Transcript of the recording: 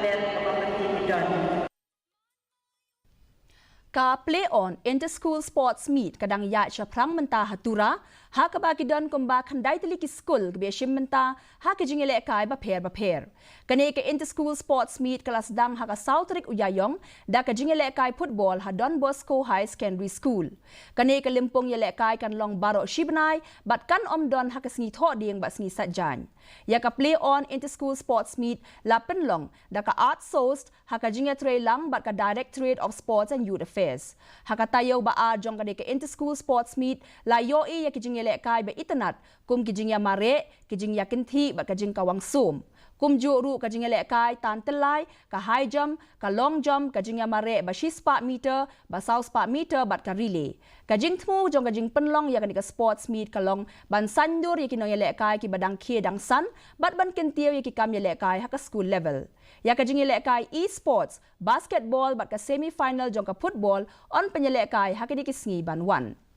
pavel kapapatid Ka play on inter-school sports meet kadang ya chaprang menta hatura ha ka bagidon kumba khandai tili ki school gbe shim menta ha ke jingele kai ba pher kane ke inter-school sports meet kelas dang ha ka Southrick Uyayong da ka jingele kai football ha Don Bosco High Secondary School kane ke limpong yele kai kan long baro shibnai bat kan om don ha ka sngi tho ding ba sngi satjan ya ka play on inter-school sports meet la pen long da ka art sourced ha ka jinge tre lang bat ka Directorate of Sports and Youth Affairs. Hakatayo ba a jong kade ke inter-school sports meet la yo ya kijingele kai be itanat kum kijingya mare kijingya kinthi ba kajing kawang sum. Kum juru kajingele kai tan telai ka high jump ka long jump kajingya mare ba shispa meter ba sauspa meter bat ka relay. Kajing tmu jong kajing penlong ya kade ke sports meet kalong ban sandur ya kinong yele kai ki badang kie dang san bat ban kentiu ya ki kam yele kai ha ka school level. Ya kajingele kai e-sports basketball bat ka semi final jong ka football on penyele kai ha ki sngi ban 1.